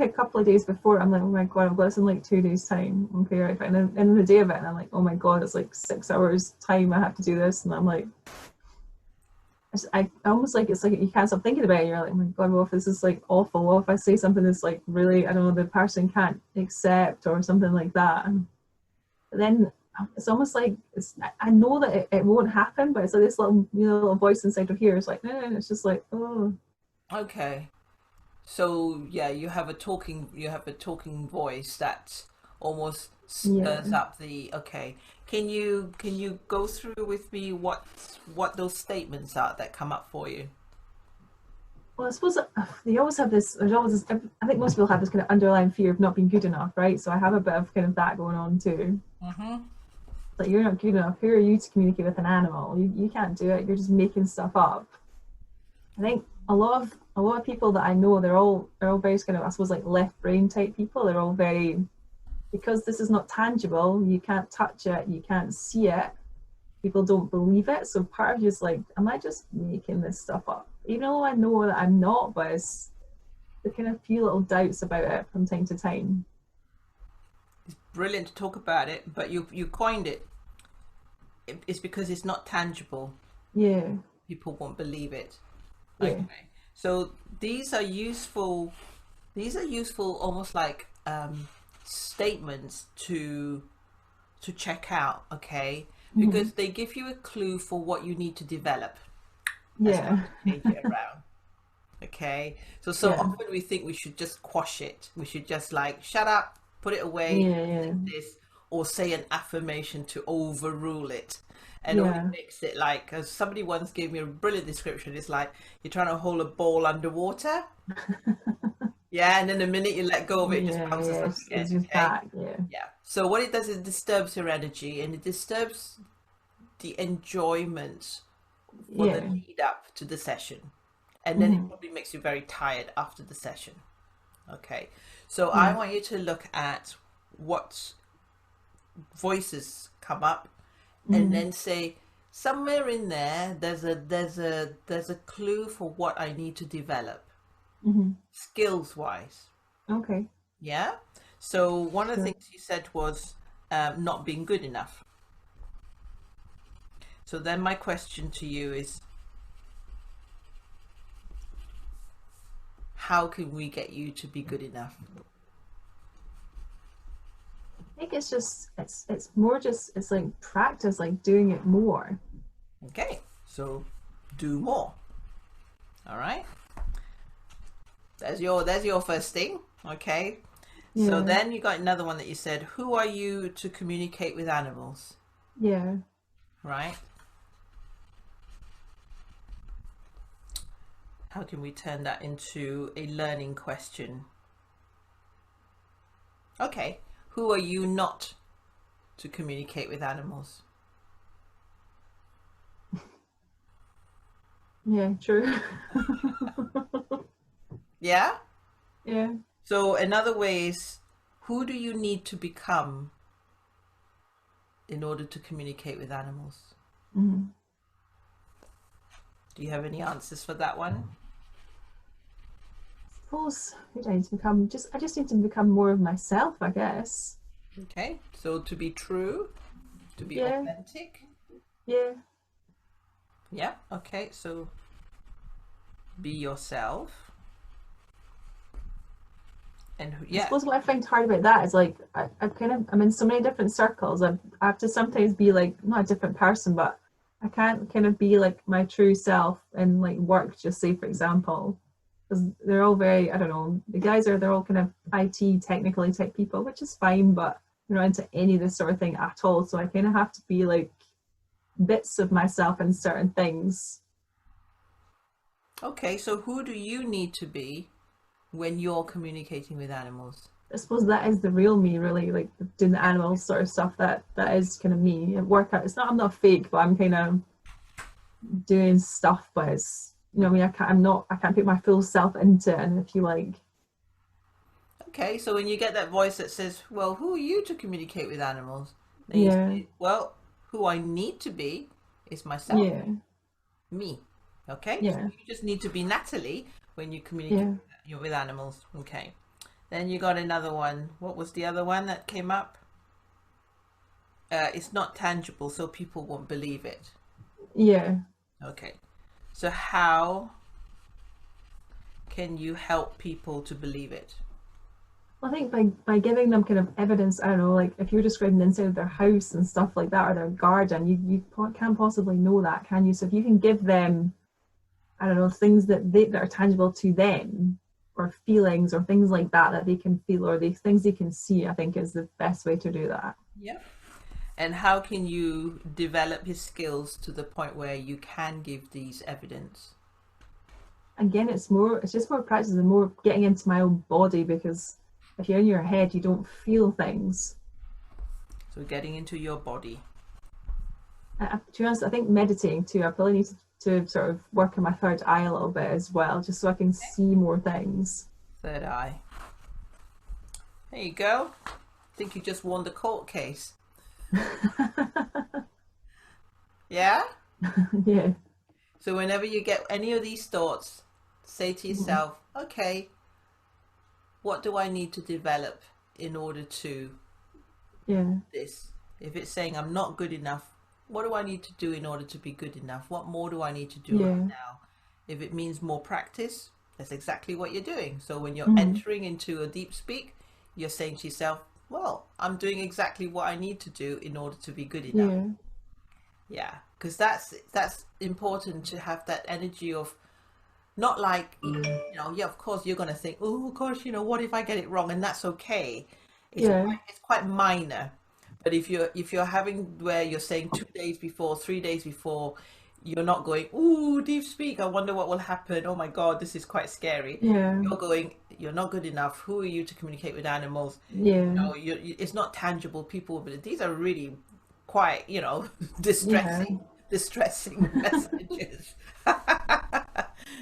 a couple of days before, I'm like, oh my God, I've got this in like 2 days time. Okay, right. And then in the day of it, and I'm like, oh my God, it's like 6 hours time I have to do this. And I'm like, I almost like, it's like you can't stop thinking about it. You're like, oh my God, well, if this is like awful, well, if I say something that's like really, I don't know, the person can't accept or something like that. But then it's almost like I know that it won't happen, but it's like this little, little voice inside of here is like, no, it's just like, oh. Okay. So yeah, you have a talking voice that almost Yeah. stirs up the okay. Can you go through with me what those statements are that come up for you? Well, I suppose they always have this. There's always this. I think most people have this kind of underlying fear of not being good enough, right? So I have a bit of kind of that going on too. Mm-hmm. Like, you're not good enough. Who are you to communicate with an animal? You can't do it. You're just making stuff up. I think a lot of people that I know, they're all very kind of, I suppose, like left brain type people. They're all very, because this is not tangible. You can't touch it. You can't see it. People don't believe it. So part of you is like, am I just making this stuff up? Even though I know that I'm not, but it's the kind of few little doubts about it from time to time. It's brilliant to talk about it, but you coined it. It's because it's not tangible. Yeah, People won't believe it. yeah, Okay. So these are useful. These are useful, almost like statements to check out. Okay, mm-hmm. because they give you a clue for what you need to develop. That's how Yeah, to change it around. Okay. So yeah, often we think we should just quash it. We should just like shut up, put it away, yeah, yeah, this, or say an affirmation to overrule it. And all it yeah. makes it like, as somebody once gave me a brilliant description, it's like you're trying to hold a ball underwater. Yeah, and then the minute you let go of it, it just Yeah, bounces yeah, up it's again. just Okay. back. Yeah. Yeah. So what it does is it disturbs your energy and it disturbs the enjoyment for the Yeah. lead up to the session. And then it Mm-hmm. probably makes you very tired after the session. Okay. So I Yeah. want you to look at what voices come up and Mm-hmm. then say somewhere in there there's a clue for what I need to develop Mm-hmm. skills wise. Okay. Yeah. So one of the Sure. things you said was not being good enough. So then my question to you is how can we get you to be good enough? I think it's more just it's like practice, like doing it more. Okay. So do more. All right. There's your first thing. Okay. So Yeah. then you got another one that you said, who are you to communicate with animals? Yeah. Right? How can we turn that into a learning question? Okay. Who are you not to communicate with animals? Yeah. True. Yeah? Yeah. So another way is who do you need to become in order to communicate with animals? Mm-hmm. Do you have any answers for that one? Suppose who do I need to become? I just need to become more of myself, I guess. Okay. So to be true, to be Yeah. authentic. Yeah. Yeah. Okay. So be yourself. And I yeah. suppose what I find hard about that is like I'm in so many different circles. I have to sometimes be like not a different person, but I can't kind of be like my true self and like work. Just say for example, because they're all very, I don't know, they're all kind of IT technically type people, which is fine, but they're not into any of this sort of thing at all. So I kind of have to be like bits of myself in certain things. Okay. So who do you need to be when you're communicating with animals? I suppose that is the real me, really, like doing the animal sort of stuff. That is kind of me. At workout, it's not. I'm not fake, but I'm kind of doing stuff. But it's, I mean, I can't. I'm not. I can't put my full self into it. And if you like, Okay, so when you get that voice that says, well, who are you to communicate with animals? Then you yeah, say, well, who I need to be is myself, yeah, me. Okay, so yeah, you just need to be Natalie when you communicate yeah, with animals. Okay, Then you got another one. What was the other one that came up? It's not tangible, so people won't believe it. Yeah. Okay. So how can you help people to believe it? I think by giving them kind of evidence, I don't know, like if you're describing the inside of their house and stuff like that, or their garden, you can't possibly know that, can you? So if you can give them, I don't know, things that are tangible to them, or feelings or things like that that they can feel, or these things they can see, I think is the best way to do that. Yeah. And how can you develop his skills to the point where you can give these evidence? Again, it's just more practice and more getting into my own body, because if you're in your head, you don't feel things. So getting into your body. To be honest, I think meditating too. I probably need to sort of work on my third eye a little bit as well, just so I can see more things. Third eye. There you go. I think you just won the court case. Yeah? Yeah. So whenever you get any of these thoughts, say to yourself, okay, what do I need to develop in order to Yeah. this? If it's saying I'm not good enough, what do I need to do in order to be good enough? What more do I need to do right Yeah. now? If it means more practice, that's exactly what you're doing. So when you're Mm-hmm. entering into a deep speak, you're saying to yourself, well, I'm doing exactly what I need to do in order to be good enough. Yeah. Yeah, because that's important to have that energy of not like, yeah, of course you're going to think, oh gosh, what if I get it wrong? And that's okay. Yeah. It's quite minor. But if you're having where you're saying 2 days before, 3 days before, you're not going, ooh, deep speak, I wonder what will happen. Oh my God, this is quite scary. Yeah. You're going, you're not good enough. Who are you to communicate with animals? Yeah. It's not tangible. People, but these are really quite, Yeah. distressing messages.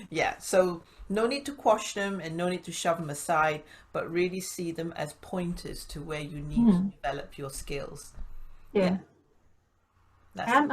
Yeah, so no need to quash them and no need to shove them aside, but really see them as pointers to where you need to Mm-hmm. develop your skills. Yeah, Yeah. that's I'm